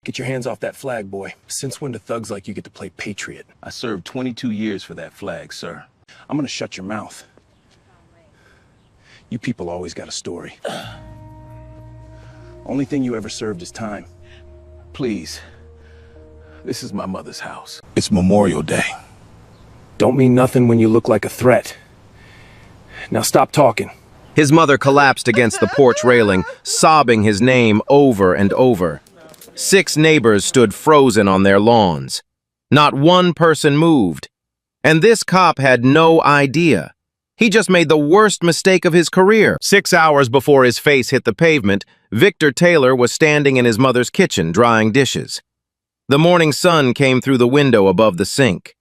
Get your hands off that flag, boy. Since when do thugs like you get to play patriot? I served 22 years for that flag, sir. I'm gonna shut your mouth. You people always got a story. Only thing you ever served is time. Please. This is my mother's house. It's Memorial Day. Don't mean nothing when you look like a threat. Now stop talking. His mother collapsed against the porch railing, sobbing his name over and over. 6 neighbors stood frozen on their lawns. Not one person moved. And this cop had no idea. He just made the worst mistake of his career. 6 hours before his face hit the pavement, Victor Taylor was standing in his mother's kitchen drying dishes. The morning sun came through the window above the sink.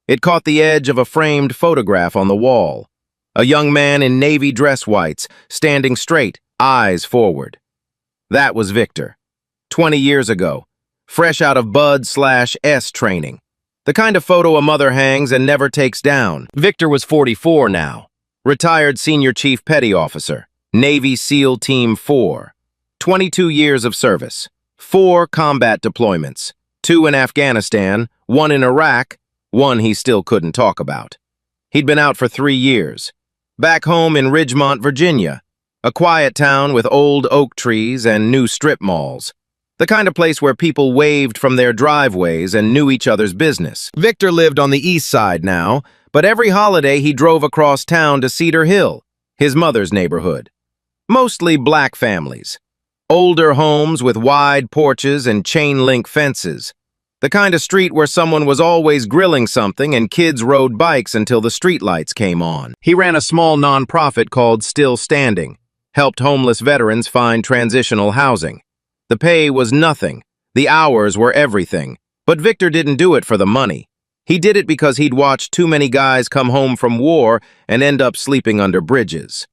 It caught the edge of a framed photograph on the wall. A young man in navy dress whites, standing straight, eyes forward. That was Victor. 20 years ago, fresh out of Bud/S training. The kind of photo a mother hangs and never takes down. Victor was 44 now. Retired Senior Chief Petty Officer, Navy SEAL Team 4. 22 years of service. 4 combat deployments. 2 in Afghanistan, 1 in Iraq, 1 he still couldn't talk about. He'd been out for 3 years. Back home in Ridgemont, Virginia, a quiet town with old oak trees and new strip malls. The kind of place where people waved from their driveways and knew each other's business. Victor lived on the east side now, but every holiday he drove across town to Cedar Hill, his mother's neighborhood. Mostly black families. Older homes with wide porches and chain-link fences. The kind of street where someone was always grilling something and kids rode bikes until the streetlights came on. He ran a small nonprofit called Still Standing, helped homeless veterans find transitional housing. The pay was nothing, the hours were everything, but Victor didn't do it for the money. He did it because he'd watched too many guys come home from war and end up sleeping under bridges.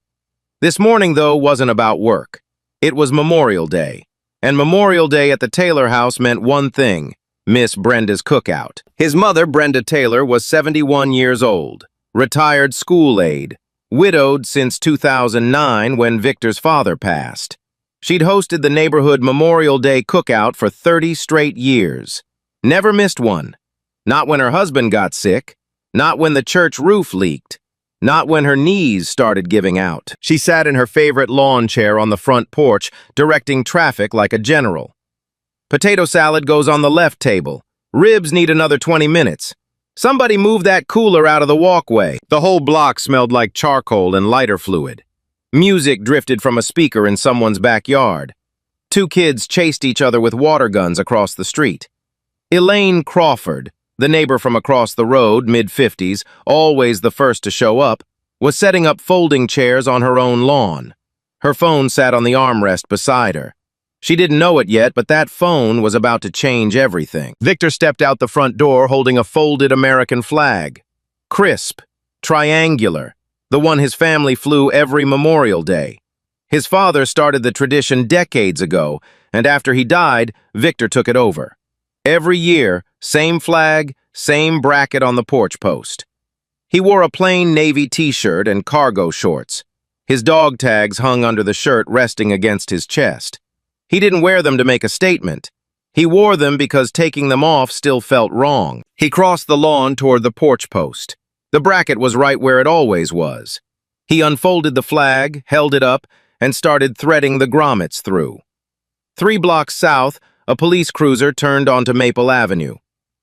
This morning, though, wasn't about work. It was Memorial Day, and Memorial Day at the Taylor house meant one thing: Miss Brenda's cookout. His mother, Brenda Taylor, was 71 years old, retired school aide, widowed since 2009 when Victor's father passed. She'd hosted the neighborhood Memorial Day cookout for 30 straight years. Never missed one. Not when her husband got sick, not when the church roof leaked, not when her knees started giving out. She sat in her favorite lawn chair on the front porch, directing traffic like a general. Potato salad goes on the left table. Ribs need another 20 minutes. Somebody move that cooler out of the walkway. The whole block smelled like charcoal and lighter fluid. Music drifted from a speaker in someone's backyard. 2 kids chased each other with water guns across the street. Elaine Crawford, the neighbor from across the road, mid-50s, always the first to show up, was setting up folding chairs on her own lawn. Her phone sat on the armrest beside her. She didn't know it yet, but that phone was about to change everything. Victor stepped out the front door holding a folded American flag. Crisp, triangular, the one his family flew every Memorial Day. His father started the tradition decades ago, and after he died, Victor took it over. Every year, same flag, same bracket on the porch post. He wore a plain navy t-shirt and cargo shorts. His dog tags hung under the shirt resting against his chest. He didn't wear them to make a statement. He wore them because taking them off still felt wrong. He crossed the lawn toward the porch post. The bracket was right where it always was. He unfolded the flag, held it up, and started threading the grommets through. 3 blocks south, a police cruiser turned onto Maple Avenue.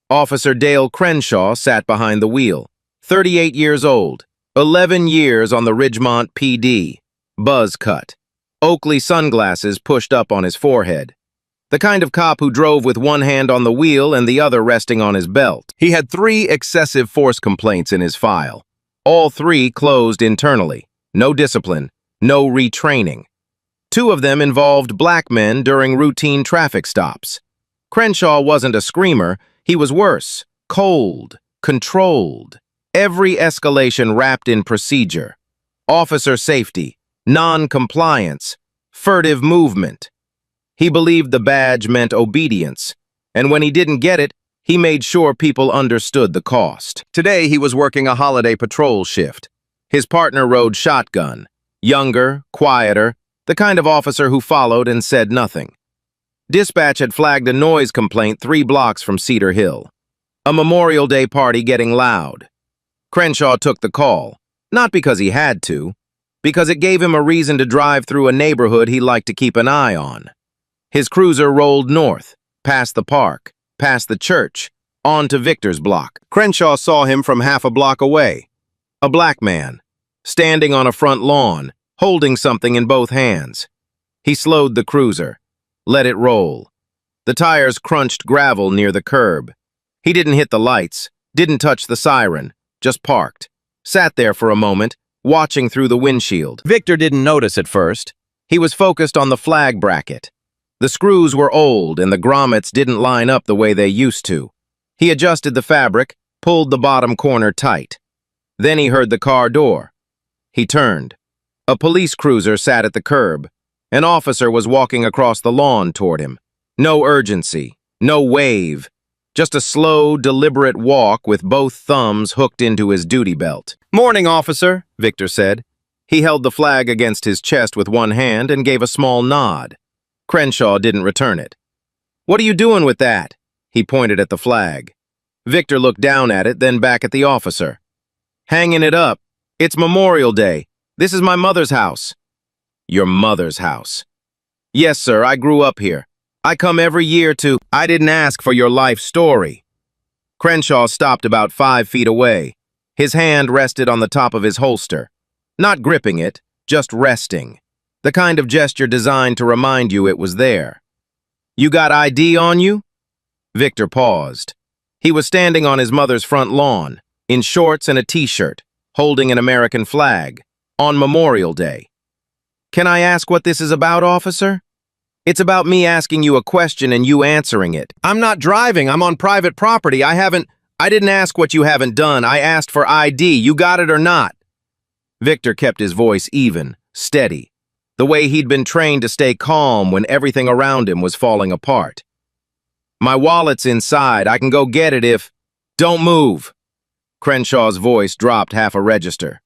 Officer Dale Crenshaw sat behind the wheel. 38 years old, 11 years on the Ridgemont PD. Buzz cut. Oakley sunglasses pushed up on his forehead. The kind of cop who drove with one hand on the wheel and the other resting on his belt. He had 3 excessive force complaints in his file. All 3 closed internally. No discipline, no retraining. 2 of them involved black men during routine traffic stops. Crenshaw wasn't a screamer, he was worse. Cold, controlled. Every escalation wrapped in procedure. Officer safety, non-compliance, furtive movement. He believed the badge meant obedience, and when he didn't get it, he made sure people understood the cost. Today, he was working a holiday patrol shift. His partner rode shotgun, younger, quieter, the kind of officer who followed and said nothing. Dispatch had flagged a noise complaint 3 blocks from Cedar Hill. A Memorial Day party getting loud. Crenshaw took the call, not because he had to, because it gave him a reason to drive through a neighborhood he liked to keep an eye on. His cruiser rolled north, past the park, past the church, on to Victor's block. Crenshaw saw him from half a block away. A black man, standing on a front lawn, holding something in both hands. He slowed the cruiser, let it roll. The tires crunched gravel near the curb. He didn't hit the lights, didn't touch the siren, just parked. Sat there for a moment, watching through the windshield. Victor didn't notice at first. He was focused on the flag bracket. The screws were old and the grommets didn't line up the way they used to. He adjusted the fabric, pulled the bottom corner tight. Then he heard the car door. He turned. A police cruiser sat at the curb. An officer was walking across the lawn toward him. No urgency, no wave, just a slow, deliberate walk with both thumbs hooked into his duty belt. "Morning, officer," Victor said. He held the flag against his chest with one hand and gave a small nod. Crenshaw didn't return it. "What are you doing with that?" He pointed at the flag. Victor looked down at it, then back at the officer. "Hanging it up. It's Memorial Day. This is my mother's house." "Your mother's house?" "Yes, sir, I grew up here. I come every year to—" "I didn't ask for your life story." Crenshaw stopped about 5 feet away. His hand rested on the top of his holster. Not gripping it, just resting. The kind of gesture designed to remind you it was there. "You got ID on you?" Victor paused. He was standing on his mother's front lawn, in shorts and a t-shirt, holding an American flag, on Memorial Day. "Can I ask what this is about, officer?" "It's about me asking you a question and you answering it." "I'm not driving. I'm on private property. I didn't ask what you haven't done. I asked for ID. You got it or not?" Victor kept his voice even, steady, the way he'd been trained to stay calm when everything around him was falling apart. "My wallet's inside. I can go get it if—" "Don't move." Crenshaw's voice dropped half a register.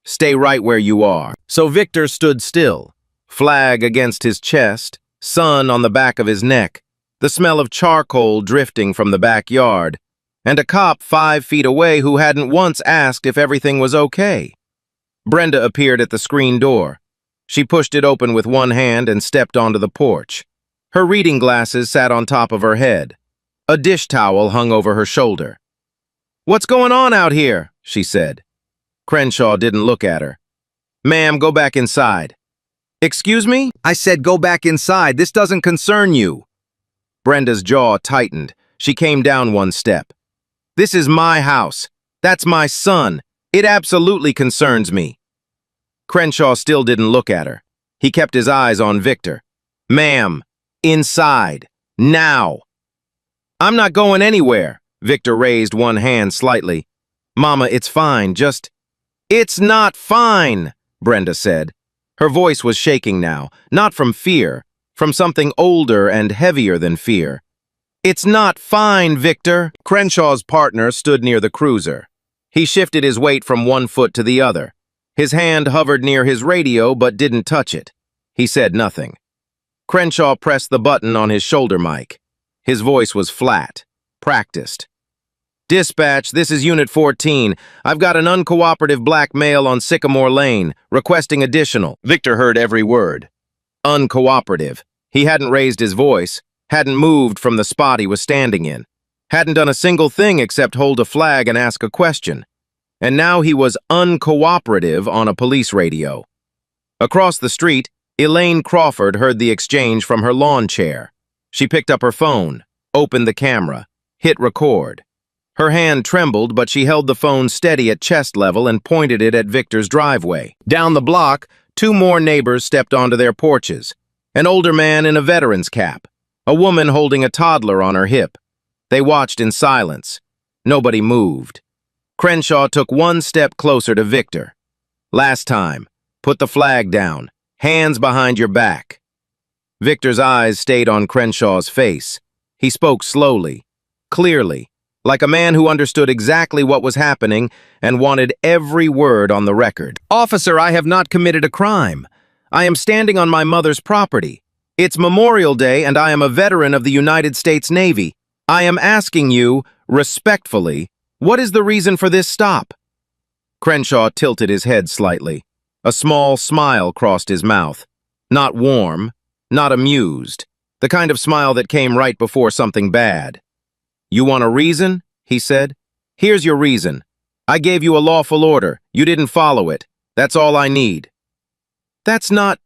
"Stay right where you are." So Victor stood still, flag against his chest, sun on the back of his neck, the smell of charcoal drifting from the backyard, and a cop 5 feet away who hadn't once asked if everything was okay. Brenda appeared at the screen door. She pushed it open with one hand and stepped onto the porch. Her reading glasses sat on top of her head. A dish towel hung over her shoulder. "What's going on out here?" she said. Crenshaw didn't look at her. "Ma'am, go back inside." "Excuse me?" "I said go back inside. This doesn't concern you." Brenda's jaw tightened. She came down one step. "This is my house. That's my son. It absolutely concerns me." Crenshaw still didn't look at her. He kept his eyes on Victor. "Ma'am, inside. Now." "I'm not going anywhere." Victor raised one hand slightly. "Mama, it's fine. Just—" "It's not fine," Brenda said. Her voice was shaking now, not from fear, from something older and heavier than fear. "It's not fine, Victor." Crenshaw's partner stood near the cruiser. He shifted his weight from one foot to the other. His hand hovered near his radio but didn't touch it. He said nothing. Crenshaw pressed the button on his shoulder mic. His voice was flat, practiced. "Dispatch, this is Unit 14. I've got an uncooperative black male on Sycamore Lane, requesting additional." Victor heard every word. Uncooperative. He hadn't raised his voice, hadn't moved from the spot he was standing in, hadn't done a single thing except hold a flag and ask a question. And now he was uncooperative on a police radio. Across the street, Elaine Crawford heard the exchange from her lawn chair. She picked up her phone, opened the camera, hit record. Her hand trembled, but she held the phone steady at chest level and pointed it at Victor's driveway. Down the block, 2 more neighbors stepped onto their porches. An older man in a veteran's cap, a woman holding a toddler on her hip. They watched in silence. Nobody moved. Crenshaw took one step closer to Victor. "Last time. Put the flag down. Hands behind your back." Victor's eyes stayed on Crenshaw's face. He spoke slowly, clearly, like a man who understood exactly what was happening and wanted every word on the record. "Officer, I have not committed a crime. I am standing on my mother's property. It's Memorial Day and I am a veteran of the United States Navy. I am asking you, respectfully, what is the reason for this stop? Crenshaw tilted his head slightly. A small smile crossed his mouth. Not warm, not amused. The kind of smile that came right before something bad. You want a reason? He said. Here's your reason. I gave you a lawful order. You didn't follow it. That's all I need. That's not...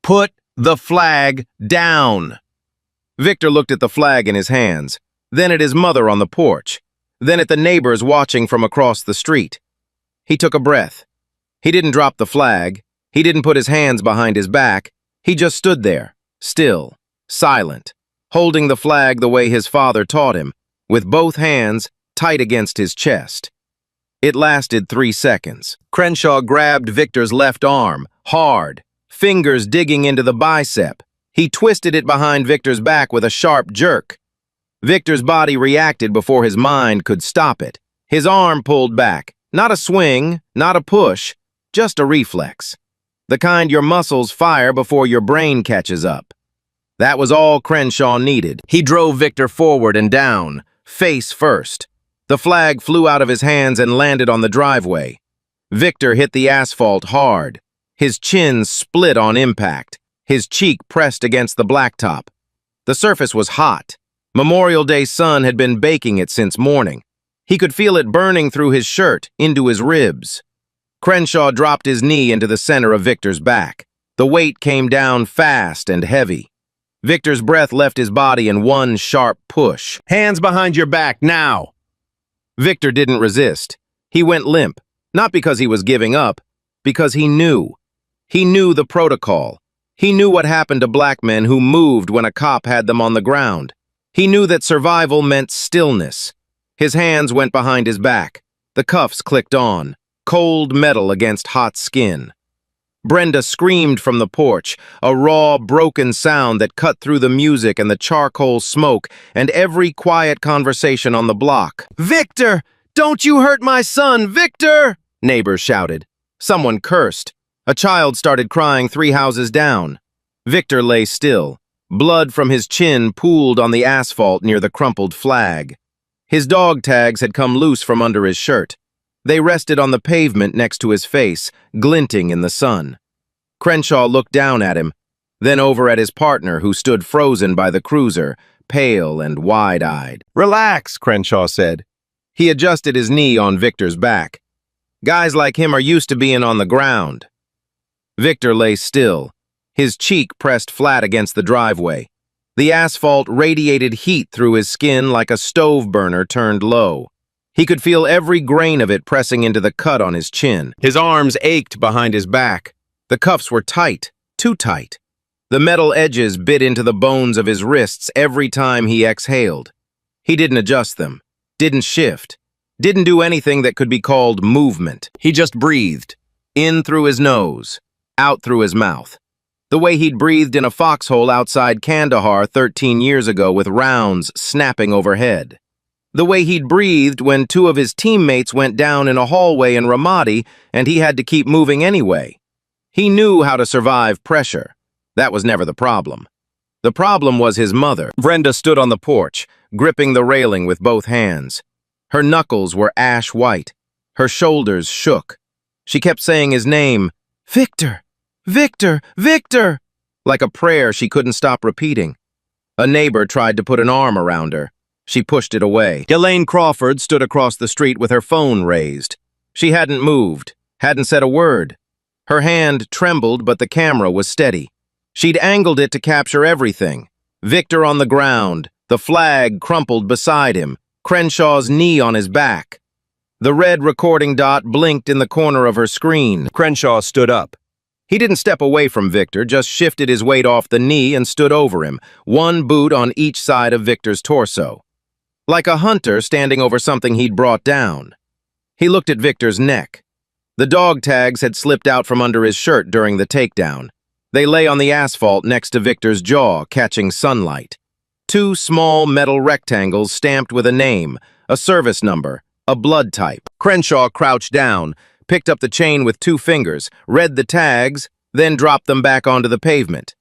Put the flag down. Victor looked at the flag in his hands, then at his mother on the porch, then at the neighbors watching from across the street. He took a breath. He didn't drop the flag. He didn't put his hands behind his back. He just stood there, still, silent, holding the flag the way his father taught him, with both hands tight against his chest. It lasted 3 seconds. Crenshaw grabbed Victor's left arm, hard, fingers digging into the bicep. He twisted it behind Victor's back with a sharp jerk. Victor's body reacted before his mind could stop it. His arm pulled back. Not a swing, not a push, just a reflex. The kind your muscles fire before your brain catches up. That was all Crenshaw needed. He drove Victor forward and down, face first. The flag flew out of his hands and landed on the driveway. Victor hit the asphalt hard. His chin split on impact. His cheek pressed against the blacktop. The surface was hot. Memorial Day sun had been baking it since morning. He could feel it burning through his shirt, into his ribs. Crenshaw dropped his knee into the center of Victor's back. The weight came down fast and heavy. Victor's breath left his body in one sharp push. Hands behind your back, now! Victor didn't resist. He went limp, not because he was giving up, because he knew. He knew the protocol. He knew what happened to black men who moved when a cop had them on the ground. He knew that survival meant stillness. His hands went behind his back. The cuffs clicked on, cold metal against hot skin. Brenda screamed from the porch, a raw, broken sound that cut through the music and the charcoal smoke and every quiet conversation on the block. "Victor! Don't you hurt my son, Victor!" Neighbors shouted. Someone cursed. A child started crying 3 houses down. Victor lay still. Blood from his chin pooled on the asphalt near the crumpled flag. His dog tags had come loose from under his shirt. They rested on the pavement next to his face, glinting in the sun. Crenshaw looked down at him, then over at his partner who stood frozen by the cruiser, pale and wide-eyed. "Relax," Crenshaw said. He adjusted his knee on Victor's back. Guys like him are used to being on the ground. Victor lay still, his cheek pressed flat against the driveway. The asphalt radiated heat through his skin like a stove burner turned low. He could feel every grain of it pressing into the cut on his chin. His arms ached behind his back. The cuffs were tight, too tight. The metal edges bit into the bones of his wrists every time he exhaled. He didn't adjust them, didn't shift, didn't do anything that could be called movement. He just breathed, in through his nose, out through his mouth. The way he'd breathed in a foxhole outside Kandahar 13 years ago with rounds snapping overhead. The way he'd breathed when 2 of his teammates went down in a hallway in Ramadi and he had to keep moving anyway. He knew how to survive pressure. That was never the problem. The problem was his mother. Brenda stood on the porch, gripping the railing with both hands. Her knuckles were ash white. Her shoulders shook. She kept saying his name, "Victor! Victor! Victor!" like a prayer she couldn't stop repeating. A neighbor tried to put an arm around her. She pushed it away. Elaine Crawford stood across the street with her phone raised. She hadn't moved, hadn't said a word. Her hand trembled, but the camera was steady. She'd angled it to capture everything. Victor on the ground, the flag crumpled beside him, Crenshaw's knee on his back. The red recording dot blinked in the corner of her screen. Crenshaw stood up. He didn't step away from Victor, just shifted his weight off the knee and stood over him, one boot on each side of Victor's torso. Like a hunter standing over something he'd brought down. He looked at Victor's neck. The dog tags had slipped out from under his shirt during the takedown. They lay on the asphalt next to Victor's jaw, catching sunlight. 2 small metal rectangles stamped with a name, a service number, a blood type. Crenshaw crouched down, picked up the chain with 2 fingers, read the tags, then dropped them back onto the pavement.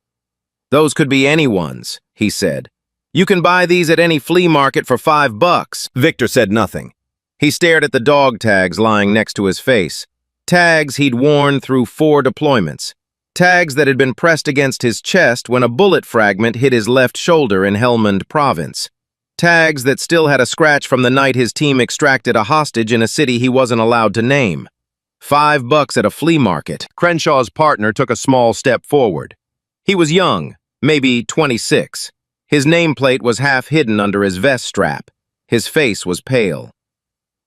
Those could be anyone's, he said. You can buy these at any flea market for $5. Victor said nothing. He stared at the dog tags lying next to his face. Tags he'd worn through 4 deployments. Tags that had been pressed against his chest when a bullet fragment hit his left shoulder in Helmand Province. Tags that still had a scratch from the night his team extracted a hostage in a city he wasn't allowed to name. $5 at a flea market. Crenshaw's partner took a small step forward. He was young, maybe 26. His nameplate was half hidden under his vest strap. His face was pale.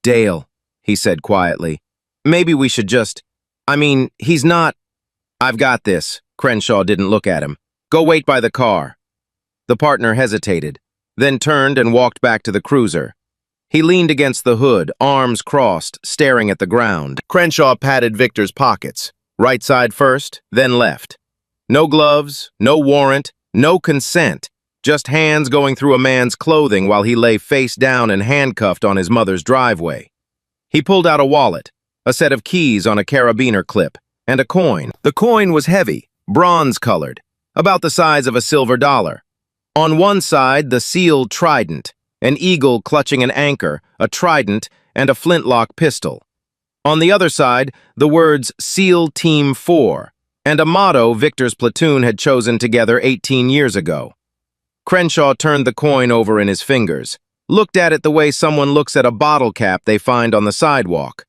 "Dale," he said quietly. "Maybe we should just... he's not..." "I've got this." Crenshaw didn't look at him. "Go wait by the car." The partner hesitated, then turned and walked back to the cruiser. He leaned against the hood, arms crossed, staring at the ground. Crenshaw patted Victor's pockets, right side first, then left. No gloves, no warrant, no consent, just hands going through a man's clothing while he lay face down and handcuffed on his mother's driveway. He pulled out a wallet, a set of keys on a carabiner clip, and a coin. The coin was heavy, bronze-colored, about the size of a silver dollar. On one side, the sealed trident, an eagle clutching an anchor, a trident, and a flintlock pistol. On the other side, the words SEAL Team 4, and a motto Victor's platoon had chosen together 18 years ago. Crenshaw turned the coin over in his fingers, looked at it the way someone looks at a bottle cap they find on the sidewalk.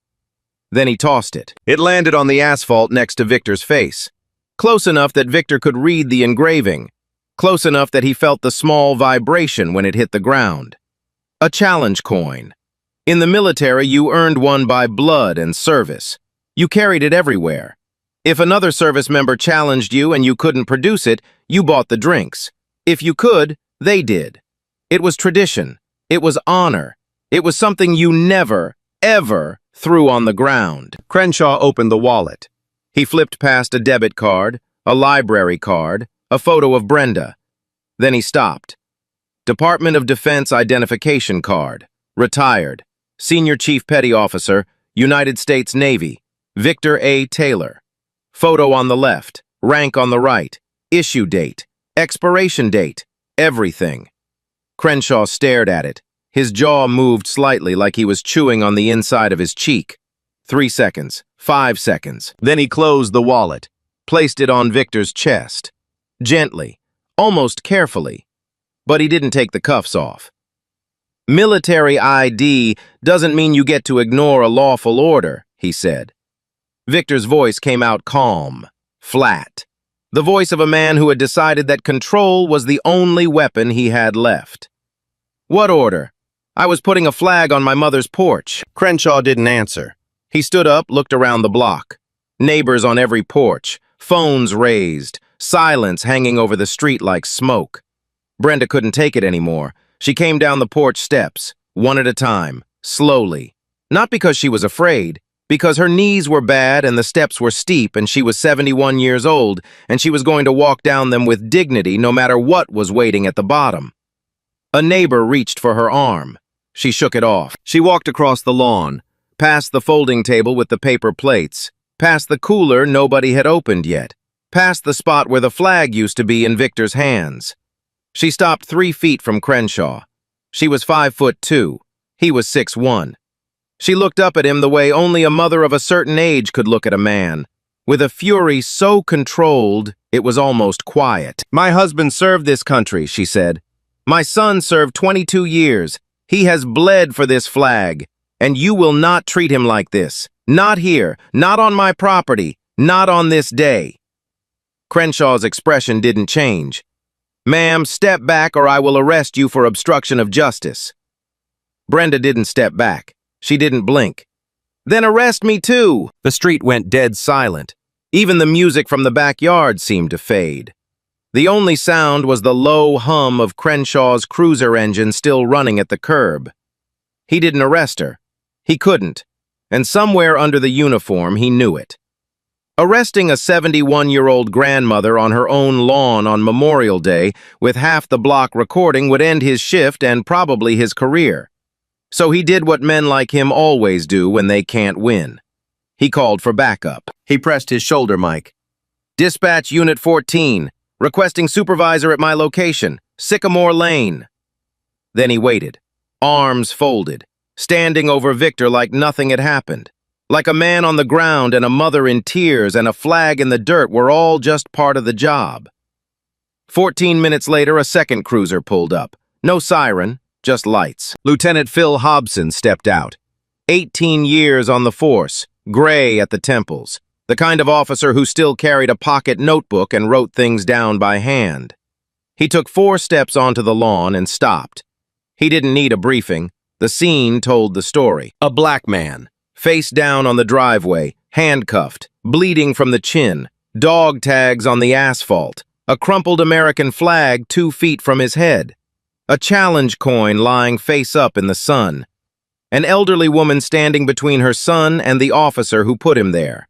Then he tossed it. It landed on the asphalt next to Victor's face, close enough that Victor could read the engraving, close enough that he felt the small vibration when it hit the ground. A challenge coin. In the military, you earned one by blood and service. You carried it everywhere. If another service member challenged you and you couldn't produce it, you bought the drinks. If you could, they did. It was tradition. It was honor. It was something you never, ever threw on the ground. Crenshaw opened the wallet. He flipped past a debit card, a library card, a photo of Brenda. Then he stopped. Department of Defense identification card. Retired. Senior Chief Petty Officer, United States Navy. Victor A. Taylor. Photo on the left. Rank on the right. Issue date. Expiration date. Everything. Crenshaw stared at it. His jaw moved slightly like he was chewing on the inside of his cheek. 3 seconds. 5 seconds. Then he closed the wallet, placed it on Victor's chest. Gently, almost carefully. But he didn't take the cuffs off. Military ID doesn't mean you get to ignore a lawful order, he said. Victor's voice came out calm, flat. The voice of a man who had decided that control was the only weapon he had left. "What order?" "I was putting a flag on my mother's porch." Crenshaw didn't answer. He stood up, looked around the block. Neighbors on every porch, phones raised, silence hanging over the street like smoke. Brenda couldn't take it anymore. She came down the porch steps, one at a time, slowly. Not because she was afraid, because her knees were bad and the steps were steep and she was 71 years old and she was going to walk down them with dignity no matter what was waiting at the bottom. A neighbor reached for her arm. She shook it off. She walked across the lawn, past the folding table with the paper plates, past the cooler nobody had opened yet, past the spot where the flag used to be in Victor's hands. She stopped 3 feet from Crenshaw. She was 5'2". He was 6'1". She looked up at him the way only a mother of a certain age could look at a man, with a fury so controlled it was almost quiet. "My husband served this country," she said. "My son served 22 years. He has bled for this flag, and you will not treat him like this. Not here, not on my property, not on this day." Crenshaw's expression didn't change. "Ma'am, step back or I will arrest you for obstruction of justice." Brenda didn't step back. She didn't blink. "Then arrest me too!" The street went dead silent. Even the music from the backyard seemed to fade. The only sound was the low hum of Crenshaw's cruiser engine still running at the curb. He didn't arrest her. He couldn't. And somewhere under the uniform, he knew it. Arresting a 71-year-old grandmother on her own lawn on Memorial Day with half the block recording would end his shift and probably his career. So he did what men like him always do when they can't win. He called for backup. He pressed his shoulder mic. "Dispatch Unit 14. Requesting supervisor at my location, Sycamore Lane. Then he waited, arms folded, standing over Victor like nothing had happened. Like a man on the ground and a mother in tears and a flag in the dirt were all just part of the job. 14 minutes later, a second cruiser pulled up. No siren, just lights. Lieutenant Phil Hobson stepped out. 18 years on the force, gray at the temples. The kind of officer who still carried a pocket notebook and wrote things down by hand. He took 4 steps onto the lawn and stopped. He didn't need a briefing. The scene told the story. A black man, face down on the driveway, handcuffed, bleeding from the chin, dog tags on the asphalt, a crumpled American flag 2 feet from his head, a challenge coin lying face up in the sun, an elderly woman standing between her son and the officer who put him there,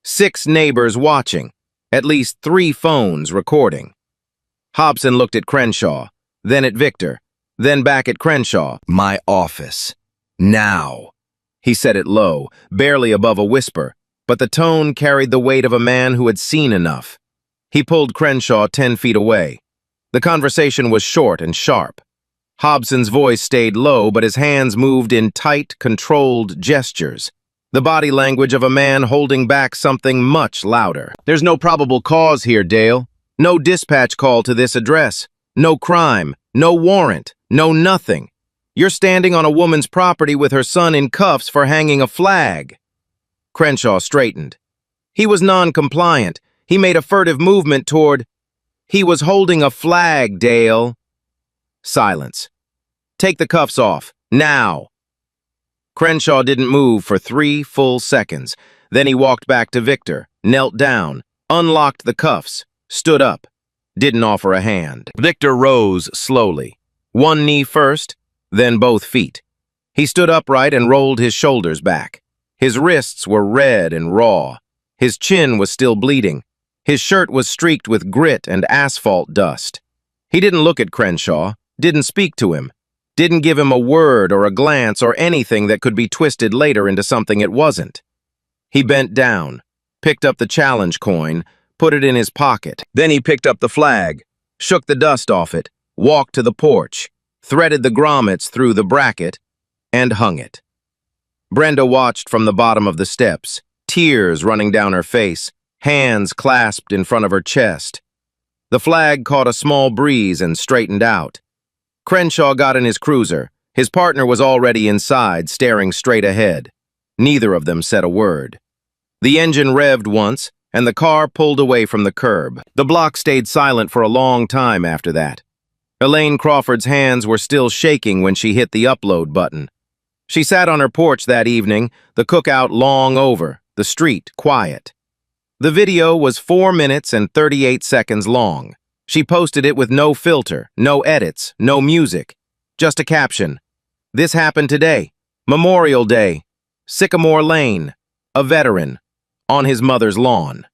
6 neighbors watching, at least 3 phones recording. Hobson looked at Crenshaw, then at Victor, then back at Crenshaw. My office. Now. He said it low, barely above a whisper, but the tone carried the weight of a man who had seen enough. He pulled Crenshaw 10 feet away. The conversation was short and sharp. Hobson's voice stayed low, but his hands moved in tight, controlled gestures. The body language of a man holding back something much louder. There's no probable cause here, Dale. No dispatch call to this address. No crime. No warrant. No nothing. You're standing on a woman's property with her son in cuffs for hanging a flag. Crenshaw straightened. He was non-compliant. He made a furtive movement toward... He was holding a flag, Dale. Silence. Take the cuffs off. Now. Crenshaw didn't move for 3 full seconds. Then he walked back to Victor, knelt down, unlocked the cuffs, stood up, didn't offer a hand. Victor rose slowly. 1 knee first, then both feet. He stood upright and rolled his shoulders back. His wrists were red and raw. His chin was still bleeding. His shirt was streaked with grit and asphalt dust. He didn't look at Crenshaw, didn't speak to him, didn't give him a word or a glance or anything that could be twisted later into something it wasn't. He bent down, picked up the challenge coin, put it in his pocket. Then he picked up the flag, shook the dust off it, walked to the porch, threaded the grommets through the bracket, and hung it. Brenda watched from the bottom of the steps, tears running down her face, hands clasped in front of her chest. The flag caught a small breeze and straightened out. Crenshaw got in his cruiser. His partner was already inside, staring straight ahead. Neither of them said a word. The engine revved once, and the car pulled away from the curb. The block stayed silent for a long time after that. Elaine Crawford's hands were still shaking when she hit the upload button. She sat on her porch that evening, the cookout long over, the street quiet. The video was 4 minutes and 38 seconds long. She posted it with no filter, no edits, no music. Just a caption. This happened today. Memorial Day. Sycamore Lane. A veteran. On his mother's lawn.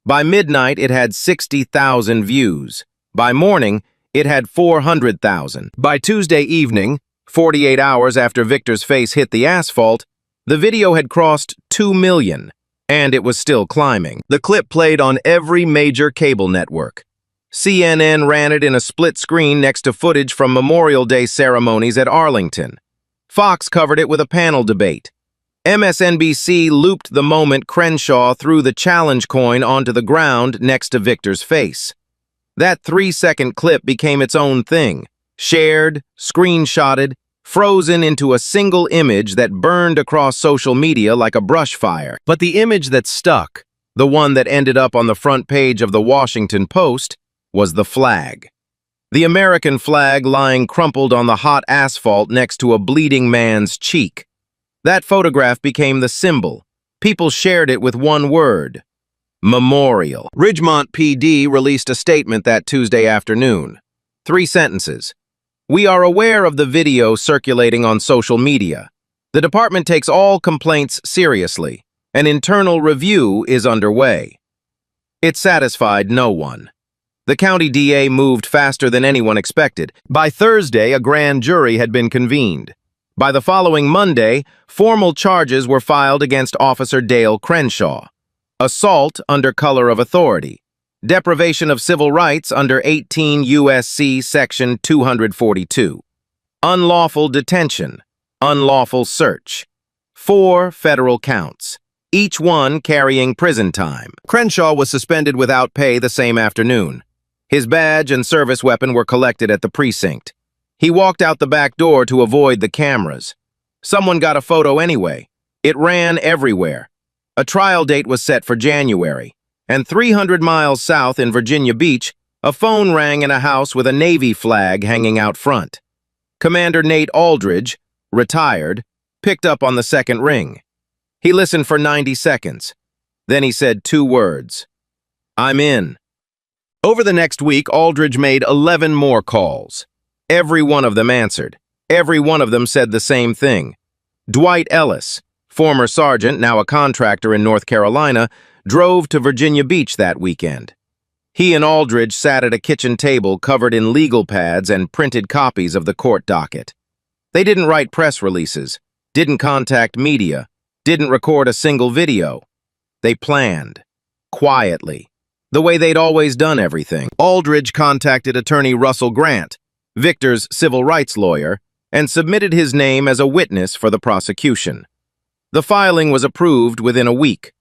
By midnight, it had 60,000 views. By morning, it had 400,000. By Tuesday evening, 48 hours after Victor's face hit the asphalt, the video had crossed 2 million, and it was still climbing. The clip played on every major cable network. CNN ran it in a split screen next to footage from Memorial Day ceremonies at Arlington. Fox covered it with a panel debate. MSNBC looped the moment Crenshaw threw the challenge coin onto the ground next to Victor's face. That 3-second clip became its own thing, shared, screenshotted, frozen into a single image that burned across social media like a brush fire. But the image that stuck, the one that ended up on the front page of the Washington Post, was the flag. The American flag lying crumpled on the hot asphalt next to a bleeding man's cheek. That photograph became the symbol. People shared it with one word: memorial. Ridgemont PD released a statement that Tuesday afternoon. 3 sentences. We are aware of the video circulating on social media. The department takes all complaints seriously. An internal review is underway. It satisfied no one. The county DA moved faster than anyone expected. By Thursday, a grand jury had been convened. By the following Monday, formal charges were filed against Officer Dale Crenshaw. Assault under color of authority. Deprivation of civil rights under 18 U.S.C. Section 242. Unlawful detention. Unlawful search. 4 federal counts, each one carrying prison time. Crenshaw was suspended without pay the same afternoon. His badge and service weapon were collected at the precinct. He walked out the back door to avoid the cameras. Someone got a photo anyway. It ran everywhere. A trial date was set for January, and 300 miles south in Virginia Beach, a phone rang in a house with a Navy flag hanging out front. Commander Nate Aldridge, retired, picked up on the second ring. He listened for 90 seconds. Then he said 2 words. "I'm in." Over the next week, Aldridge made 11 more calls. Every one of them answered. Every one of them said the same thing. Dwight Ellis, former sergeant, now a contractor in North Carolina, drove to Virginia Beach that weekend. He and Aldridge sat at a kitchen table covered in legal pads and printed copies of the court docket. They didn't write press releases, didn't contact media, didn't record a single video. They planned, quietly, the way they'd always done everything. Aldridge contacted attorney Russell Grant, Victor's civil rights lawyer, and submitted his name as a witness for the prosecution. The filing was approved within a week.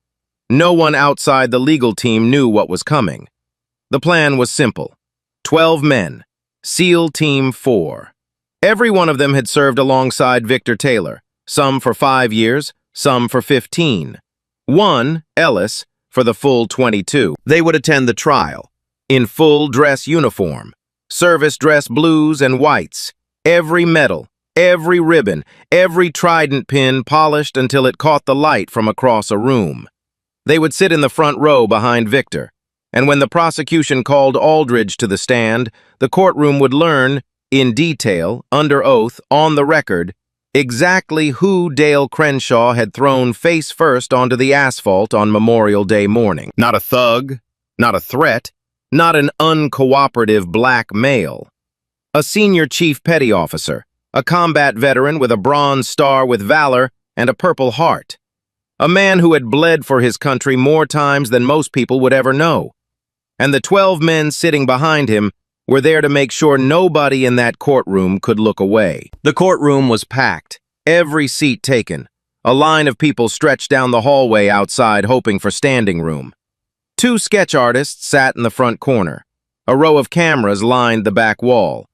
No one outside the legal team knew what was coming. The plan was simple. 12 men, SEAL Team 4. Every one of them had served alongside Victor Taylor, some for 5 years, some for 15. One, Ellis, for the full 22. They would attend the trial, in full dress uniform, service dress blues and whites, every medal, every ribbon, every trident pin polished until it caught the light from across a room. They would sit in the front row behind Victor, and when the prosecution called Aldridge to the stand, the courtroom would learn, in detail, under oath, on the record, exactly who Dale Crenshaw had thrown face first onto the asphalt on Memorial Day morning. Not a thug, not a threat, not an uncooperative black male. A senior chief petty officer, a combat veteran with a Bronze Star with valor and a Purple Heart. A man who had bled for his country more times than most people would ever know. And the 12 men sitting behind him were there to make sure nobody in that courtroom could look away. The courtroom was packed, every seat taken. A line of people stretched down the hallway outside hoping for standing room. 2 sketch artists sat in the front corner. A row of cameras lined the back wall.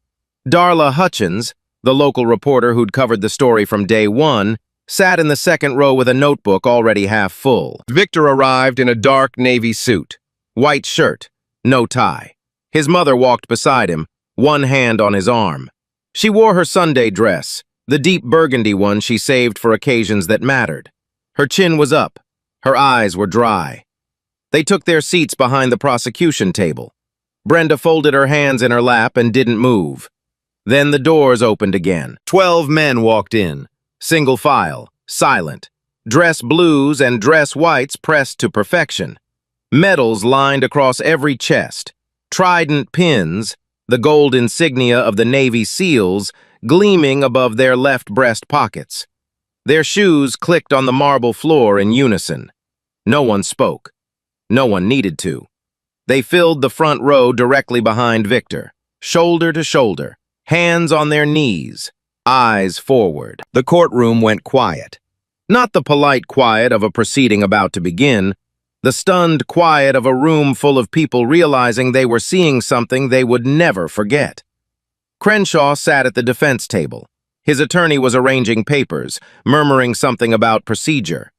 Darla Hutchins, the local reporter who'd covered the story from day one, sat in the second row with a notebook already half full. Victor arrived in a dark navy suit, white shirt, no tie. His mother walked beside him, one hand on his arm. She wore her Sunday dress, the deep burgundy one she saved for occasions that mattered. Her chin was up, her eyes were dry. They took their seats behind the prosecution table. Brenda folded her hands in her lap and didn't move. Then the doors opened again. 12 men walked in, single file, silent, dress blues and dress whites pressed to perfection. Medals lined across every chest, trident pins, the gold insignia of the Navy SEALs, gleaming above their left breast pockets. Their shoes clicked on the marble floor in unison. No one spoke. No one needed to. They filled the front row directly behind Victor, shoulder to shoulder, hands on their knees, eyes forward. The courtroom went quiet. Not the polite quiet of a proceeding about to begin, the stunned quiet of a room full of people realizing they were seeing something they would never forget. Crenshaw sat at the defense table. His attorney was arranging papers, murmuring something about procedure.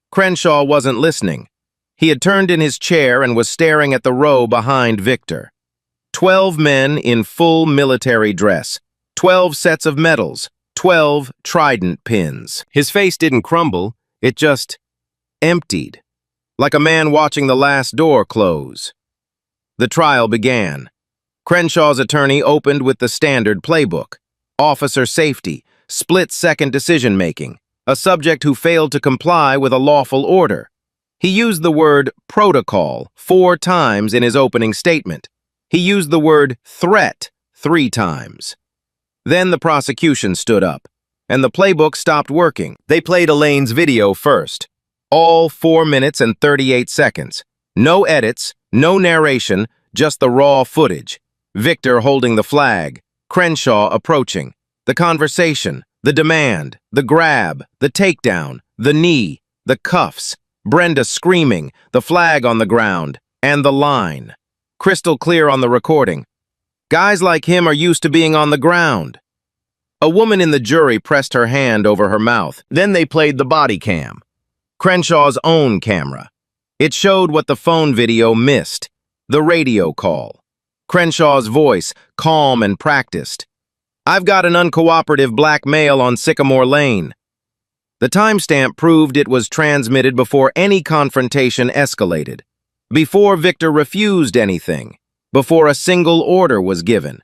Crenshaw wasn't listening. He had turned in his chair and was staring at the row behind Victor. 12 men in full military dress, 12 sets of medals, 12 trident pins. His face didn't crumble, it just emptied, like a man watching the last door close. The trial began. Crenshaw's attorney opened with the standard playbook: officer safety, split-second decision-making, a subject who failed to comply with a lawful order. He used the word protocol 4 times in his opening statement. He used the word threat 3 times. Then the prosecution stood up, and the playbook stopped working. They played Elaine's video first. All 4 minutes and 38 seconds. No edits, No narration, just the raw footage. Victor holding the flag, Crenshaw approaching. The conversation, the demand, the grab, the takedown, the knee, the cuffs, Brenda screaming, the flag on the ground, and the line. Crystal clear on the recording. Guys like him are used to being on the ground. A woman in the jury pressed her hand over her mouth. Then they played the body cam. Crenshaw's own camera. It showed what the phone video missed. The radio call. Crenshaw's voice, calm and practiced. I've got an uncooperative black male on Sycamore Lane. The timestamp proved it was transmitted before any confrontation escalated, before Victor refused anything, before a single order was given.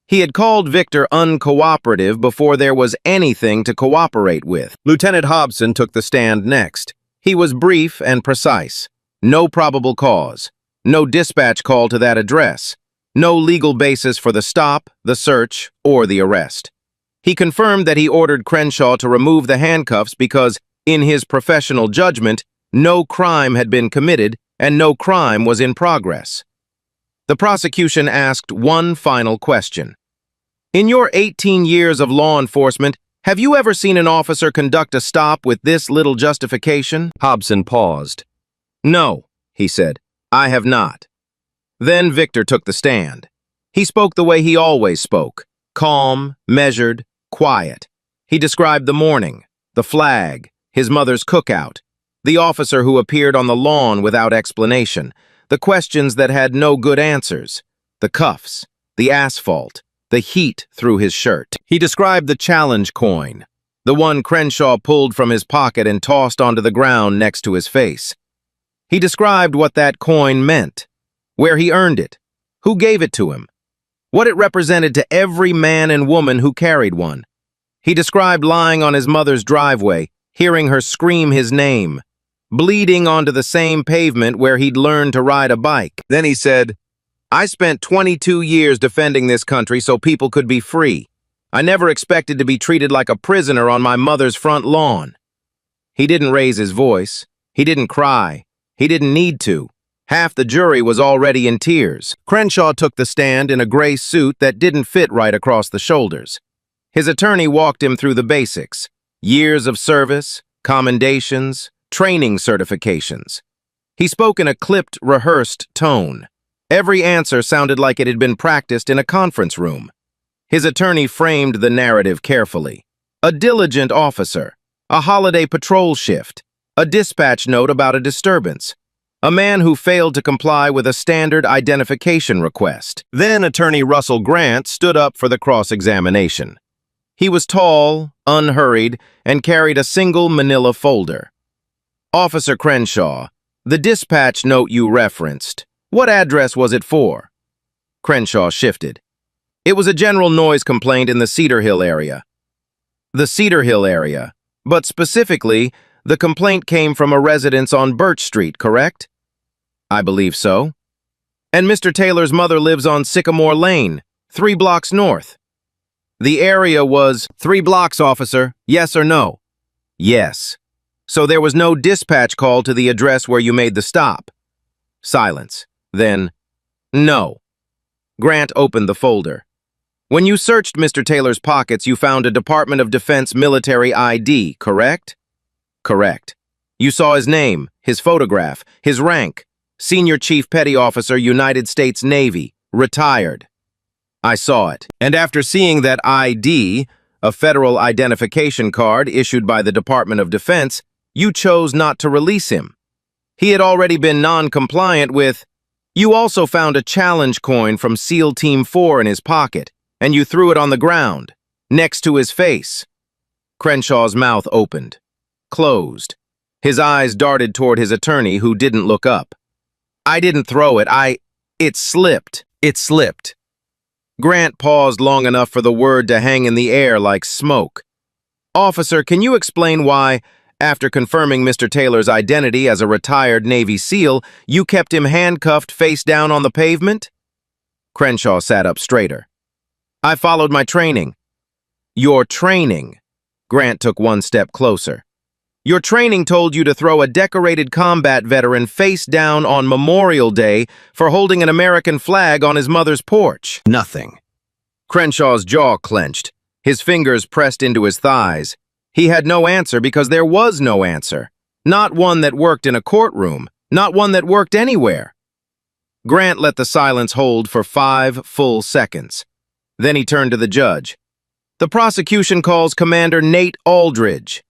He had called Victor uncooperative before there was anything to cooperate with. Lieutenant Hobson took the stand next. He was brief and precise. No probable cause. No dispatch call to that address. No legal basis for the stop, the search, or the arrest. He confirmed that he ordered Crenshaw to remove the handcuffs because, in his professional judgment, no crime had been committed and no crime was in progress. The prosecution asked one final question. In your 18 years of law enforcement, have you ever seen an officer conduct a stop with this little justification? Hobson paused. No, he said, I have not. Then Victor took the stand. He spoke the way he always spoke, calm, measured, quiet. He described the morning, the flag, his mother's cookout, the officer who appeared on the lawn without explanation, the questions that had no good answers, the cuffs, the asphalt, the heat through his shirt. He described the challenge coin, the one Crenshaw pulled from his pocket and tossed onto the ground next to his face. He described what that coin meant, where he earned it, who gave it to him, what it represented to every man and woman who carried one. He described lying on his mother's driveway, hearing her scream his name, bleeding onto the same pavement where he'd learned to ride a bike. Then he said, I spent 22 years defending this country so people could be free. I never expected to be treated like a prisoner on my mother's front lawn. He didn't raise his voice. He didn't cry. He didn't need to. Half the jury was already in tears. Crenshaw took the stand in a gray suit that didn't fit right across the shoulders. His attorney walked him through the basics. Years of service, commendations, training certifications. He spoke in a clipped, rehearsed tone. Every answer sounded like it had been practiced in a conference room. His attorney framed the narrative carefully. A diligent officer, a holiday patrol shift, a dispatch note about a disturbance, a man who failed to comply with a standard identification request. Then Attorney Russell Grant stood up for the cross-examination. He was tall, unhurried, and carried a single manila folder. Officer Crenshaw, the dispatch note you referenced, what address was it for? Crenshaw shifted. It was a general noise complaint in the Cedar Hill area. The Cedar Hill area, but specifically, the complaint came from a residence on Birch Street, correct? I believe so. And Mr. Taylor's mother lives on Sycamore Lane, 3 blocks north. The area was 3 blocks, officer. Yes or no? Yes. So there was no dispatch call to the address where you made the stop. Silence. Then, no. Grant opened the folder. When you searched Mr. Taylor's pockets, you found a Department of Defense military ID, correct? Correct. You saw his name, his photograph, his rank, Senior Chief Petty Officer, United States Navy, retired. I saw it. And after seeing that ID, a federal identification card issued by the Department of Defense, you chose not to release him. He had already been non-compliant with... You also found a challenge coin from SEAL Team 4 in his pocket, and you threw it on the ground, next to his face. Crenshaw's mouth opened, closed. His eyes darted toward his attorney, who didn't look up. I didn't throw it. It slipped. It slipped. Grant paused long enough for the word to hang in the air like smoke. Officer, can you explain why, after confirming Mr. Taylor's identity as a retired Navy SEAL, you kept him handcuffed face down on the pavement? Crenshaw sat up straighter. I followed my training. Your training? Grant took one step closer. Your training told you to throw a decorated combat veteran face down on Memorial Day for holding an American flag on his mother's porch. Nothing. Crenshaw's jaw clenched, his fingers pressed into his thighs. He had no answer because there was no answer. Not one that worked in a courtroom, not one that worked anywhere. Grant let the silence hold for 5 full seconds. Then he turned to the judge. The prosecution calls Commander Nate Aldridge.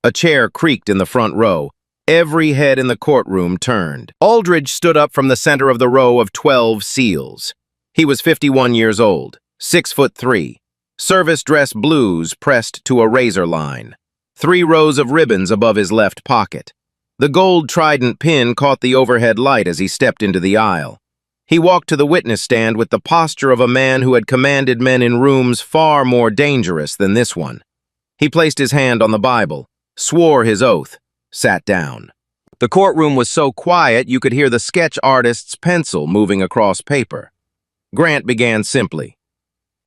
A chair creaked in the front row. Every head in the courtroom turned. Aldridge stood up from the center of the row of 12 SEALs. He was 51 years old, 6'3", service dress blues pressed to a razor line, 3 rows of ribbons above his left pocket. The gold trident pin caught the overhead light as he stepped into the aisle. He walked to the witness stand with the posture of a man who had commanded men in rooms far more dangerous than this one. He placed his hand on the Bible, swore his oath, sat down. The courtroom was so quiet you could hear the sketch artist's pencil moving across paper. Grant began simply.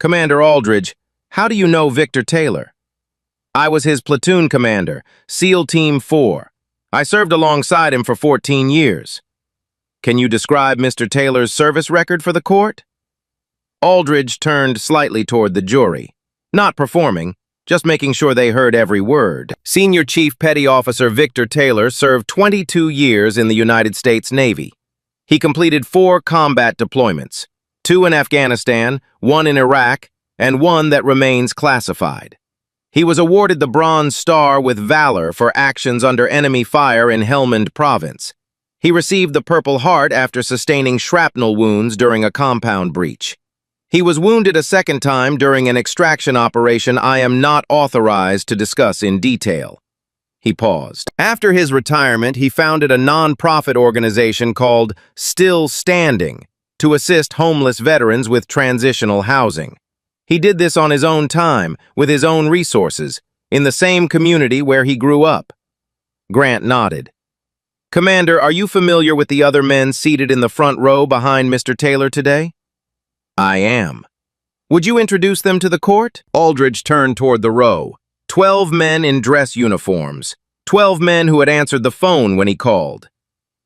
Commander Aldridge, how do you know Victor Taylor? I was his platoon commander, SEAL Team 4. I served alongside him for 14 years. Can you describe Mr. Taylor's service record for the court? Aldridge turned slightly toward the jury, not performing, just making sure they heard every word. Senior Chief Petty Officer Victor Taylor served 22 years in the United States Navy. He completed 4 combat deployments, 2 in Afghanistan, 1 in Iraq, and 1 that remains classified. He was awarded the Bronze Star with Valor for actions under enemy fire in Helmand Province. He received the Purple Heart after sustaining shrapnel wounds during a compound breach. He was wounded a second time during an extraction operation I am not authorized to discuss in detail. He paused. After his retirement, he founded a non-profit organization called Still Standing to assist homeless veterans with transitional housing. He did this on his own time, with his own resources, in the same community where he grew up. Grant nodded. Commander, are you familiar with the other men seated in the front row behind Mr. Taylor today? I am. Would you introduce them to the court? Aldridge turned toward the row. 12 men in dress uniforms. 12 men who had answered the phone when he called.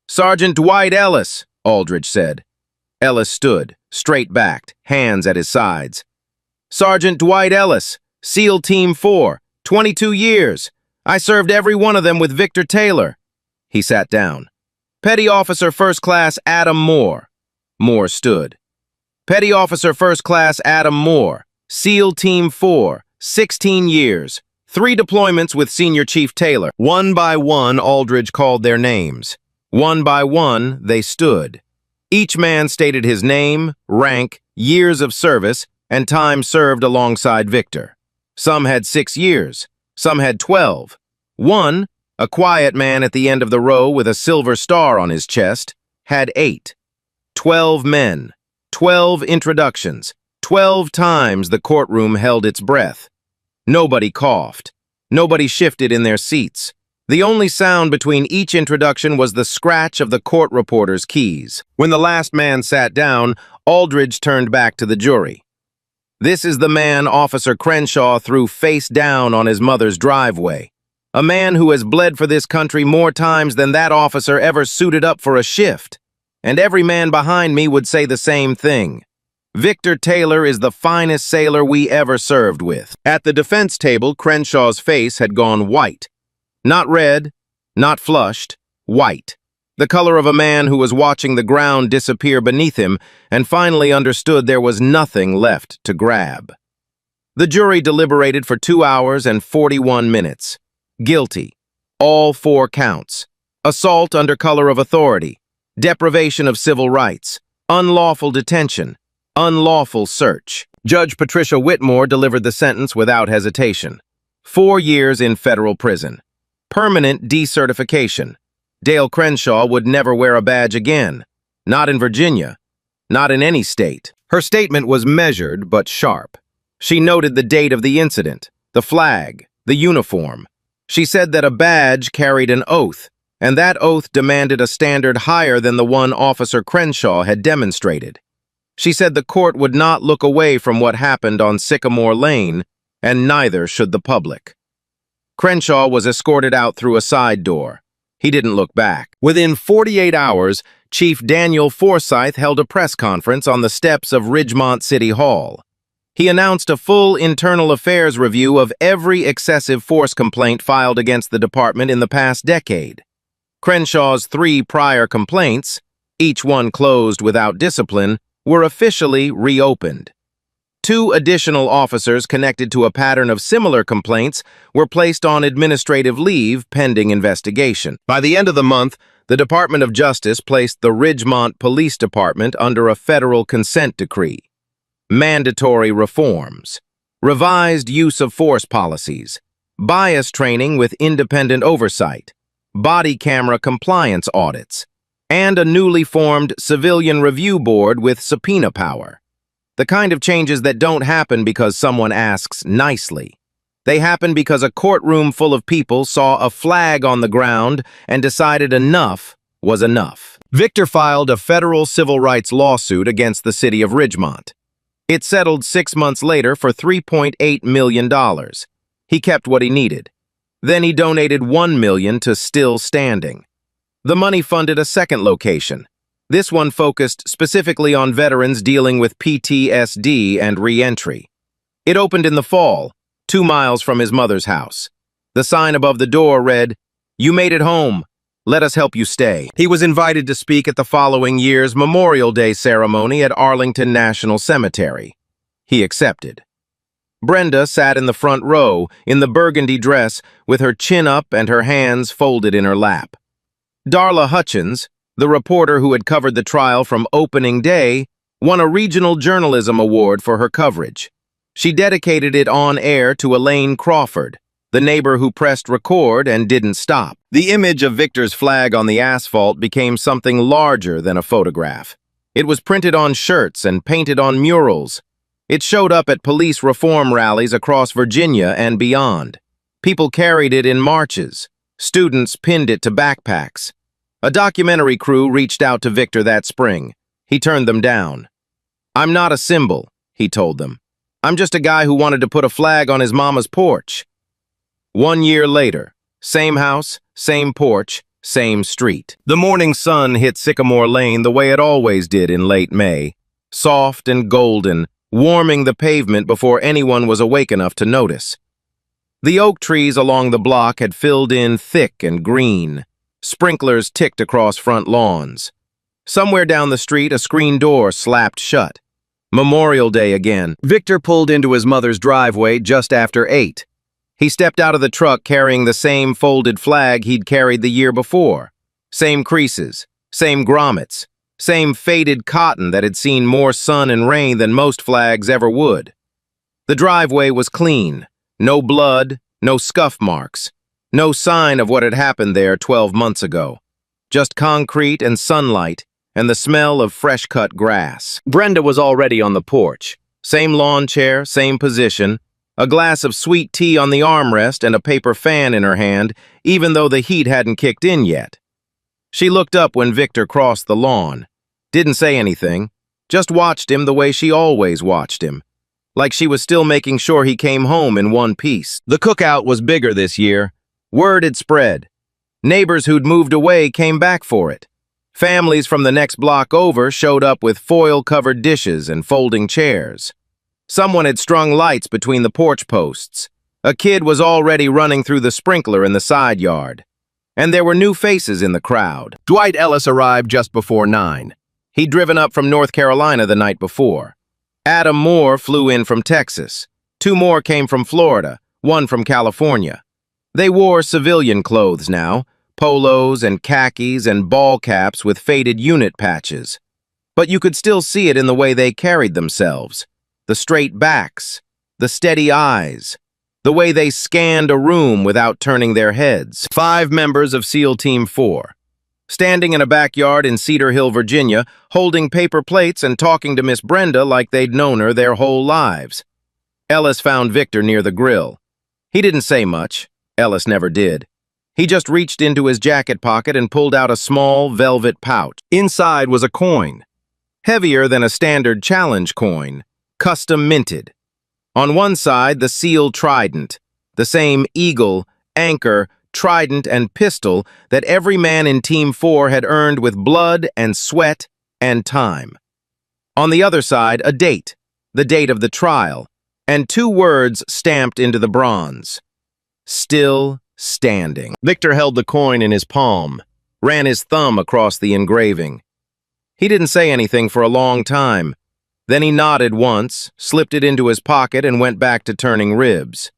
Sergeant Dwight Ellis, Aldridge said. Ellis stood, straight-backed, hands at his sides. Sergeant Dwight Ellis, SEAL Team 4, 22 years. I served every one of them with Victor Taylor. He sat down. Petty Officer First Class Adam Moore. Moore stood. Petty Officer First Class Adam Moore, SEAL Team 4, 16 years, 3 deployments with Senior Chief Taylor. One by one, Aldridge called their names. One by one, they stood. Each man stated his name, rank, years of service, and time served alongside Victor. Some had 6 years, some had 12. One, a quiet man at the end of the row with a silver star on his chest, had 8. 12 men. 12 introductions. 12 times the courtroom held its breath. Nobody coughed. Nobody shifted in their seats. The only sound between each introduction was the scratch of the court reporter's keys. When the last man sat down, Aldridge turned back to the jury. This is the man Officer Crenshaw threw face down on his mother's driveway. A man who has bled for this country more times than that officer ever suited up for a shift. And every man behind me would say the same thing. Victor Taylor is the finest sailor we ever served with. At the defense table, Crenshaw's face had gone white. Not red, not flushed, white. The color of a man who was watching the ground disappear beneath him and finally understood there was nothing left to grab. The jury deliberated for 2 hours and 41 minutes. Guilty. All 4 counts. Assault under color of authority. Deprivation of civil rights, unlawful detention, unlawful search. Judge Patricia Whitmore delivered the sentence without hesitation. 4 years in federal prison. Permanent decertification. Dale Crenshaw would never wear a badge again. Not in Virginia. Not in any state. Her statement was measured but sharp. She noted the date of the incident, the flag, the uniform. She said that a badge carried an oath, and that oath demanded a standard higher than the one Officer Crenshaw had demonstrated. She said the court would not look away from what happened on Sycamore Lane, and neither should the public. Crenshaw was escorted out through a side door. He didn't look back. Within 48 hours, Chief Daniel Forsyth held a press conference on the steps of Ridgemont City Hall. He announced a full internal affairs review of every excessive force complaint filed against the department in the past decade. Crenshaw's 3 prior complaints, each one closed without discipline, were officially reopened. 2 additional officers connected to a pattern of similar complaints were placed on administrative leave pending investigation. By the end of the month, the Department of Justice placed the Ridgemont Police Department under a federal consent decree. Mandatory reforms, revised use of force policies, bias training with independent oversight, body camera compliance audits, and a newly formed civilian review board with subpoena power. The kind of changes that don't happen because someone asks nicely. They happen because a courtroom full of people saw a flag on the ground and decided enough was enough. Victor filed a federal civil rights lawsuit against the city of Ridgemont. It settled 6 months later for $3.8 million. He kept what he needed. Then he donated $1 million to Still Standing. The money funded a second location. This one focused specifically on veterans dealing with PTSD and re-entry. It opened in the fall, 2 miles from his mother's house. The sign above the door read, "You made it home. Let us help you stay." He was invited to speak at the following year's Memorial Day ceremony at Arlington National Cemetery. He accepted. Brenda sat in the front row, in the burgundy dress, with her chin up and her hands folded in her lap. Darla Hutchins, the reporter who had covered the trial from opening day, won a regional journalism award for her coverage. She dedicated it on air to Elaine Crawford, the neighbor who pressed record and didn't stop. The image of Victor's flag on the asphalt became something larger than a photograph. It was printed on shirts and painted on murals. It showed up at police reform rallies across Virginia and beyond. People carried it in marches. Students pinned it to backpacks. A documentary crew reached out to Victor that spring. He turned them down. "I'm not a symbol," he told them. "I'm just a guy who wanted to put a flag on his mama's porch." 1 year later, same house, same porch, same street. The morning sun hit Sycamore Lane the way it always did in late May, soft and golden, warming the pavement before anyone was awake enough to notice. The oak trees along the block had filled in thick and green. Sprinklers ticked across front lawns. Somewhere down the street, a screen door slapped shut. Memorial Day again. Victor pulled into his mother's driveway just after 8. He stepped out of the truck carrying the same folded flag he'd carried the year before. Same creases, same grommets, same faded cotton that had seen more sun and rain than most flags ever would. The driveway was clean. No blood, no scuff marks. No sign of what had happened there 12 months ago. Just concrete and sunlight and the smell of fresh-cut grass. Brenda was already on the porch. Same lawn chair, same position, a glass of sweet tea on the armrest and a paper fan in her hand, even though the heat hadn't kicked in yet. She looked up when Victor crossed the lawn. Didn't say anything, just watched him the way she always watched him, like she was still making sure he came home in one piece. The cookout was bigger this year. Word had spread. Neighbors who'd moved away came back for it. Families from the next block over showed up with foil-covered dishes and folding chairs. Someone had strung lights between the porch posts. A kid was already running through the sprinkler in the side yard. And there were new faces in the crowd. Dwight Ellis arrived just before 9. He'd driven up from North Carolina the night before. Adam Moore flew in from Texas. 2 more came from Florida, 1 from California. They wore civilian clothes now, polos and khakis and ball caps with faded unit patches. But you could still see it in the way they carried themselves. The straight backs, the steady eyes, the way they scanned a room without turning their heads. 5 members of SEAL Team 4, standing in a backyard in Cedar Hill, Virginia, holding paper plates and talking to Miss Brenda like they'd known her their whole lives. Ellis found Victor near the grill. He didn't say much. Ellis never did. He just reached into his jacket pocket and pulled out a small velvet pouch. Inside was a coin, heavier than a standard challenge coin, custom minted. On one side, the SEAL trident, the same eagle anchor, trident, and pistol that every man in Team 4 had earned with blood and sweat and time. On the other side, a date, the date of the trial, and 2 words stamped into the bronze. Still standing. Victor held the coin in his palm, ran his thumb across the engraving. He didn't say anything for a long time. Then he nodded once, slipped it into his pocket, and went back to turning ribs.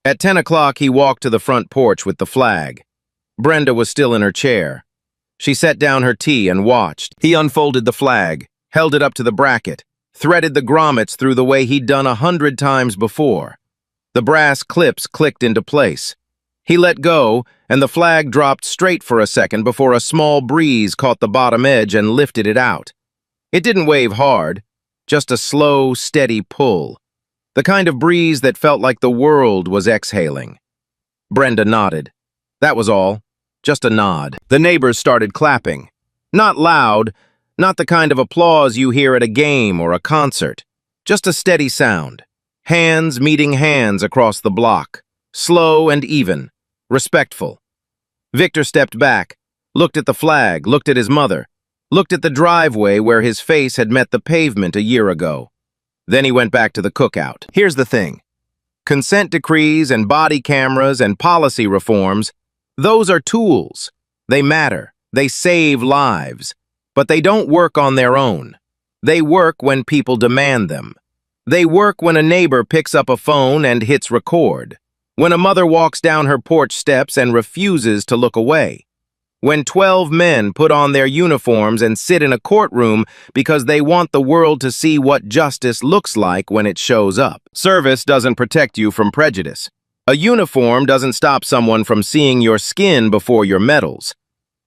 At 10 o'clock, he walked to the front porch with the flag. Brenda was still in her chair. She set down her tea and watched. He unfolded the flag, held it up to the bracket, threaded the grommets through the way he'd done 100 times before. The brass clips clicked into place. He let go, and the flag dropped straight for a second before a small breeze caught the bottom edge and lifted it out. It didn't wave hard, just a slow, steady pull. The kind of breeze that felt like the world was exhaling. Brenda nodded. That was all. Just a nod. The neighbors started clapping. Not loud, not the kind of applause you hear at a game or a concert. Just a steady sound. Hands meeting hands across the block. Slow and even. Respectful. Victor stepped back, looked at the flag, looked at his mother, looked at the driveway where his face had met the pavement a year ago. Then he went back to the cookout. Here's the thing. Consent decrees and body cameras and policy reforms, those are tools. They matter. They save lives. But they don't work on their own. They work when people demand them. They work when a neighbor picks up a phone and hits record. When a mother walks down her porch steps and refuses to look away. When 12 men put on their uniforms and sit in a courtroom because they want the world to see what justice looks like when it shows up. Service doesn't protect you from prejudice. A uniform doesn't stop someone from seeing your skin before your medals.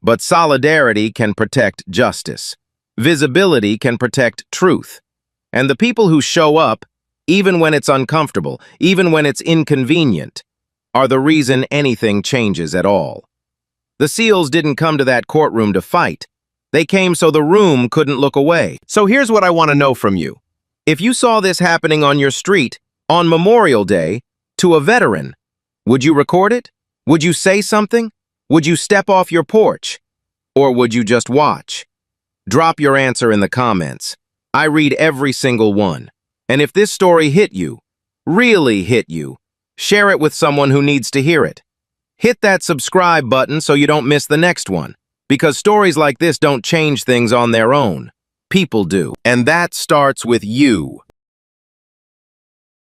But solidarity can protect justice. Visibility can protect truth. And the people who show up, even when it's uncomfortable, even when it's inconvenient, are the reason anything changes at all. The SEALs didn't come to that courtroom to fight. They came so the room couldn't look away. So here's what I want to know from you. If you saw this happening on your street, on Memorial Day, to a veteran, would you record it? Would you say something? Would you step off your porch? Or would you just watch? Drop your answer in the comments. I read every single one. And if this story hit you, really hit you, share it with someone who needs to hear it. Hit that subscribe button so you don't miss the next one, because stories like this don't change things on their own. People do. And that starts with you.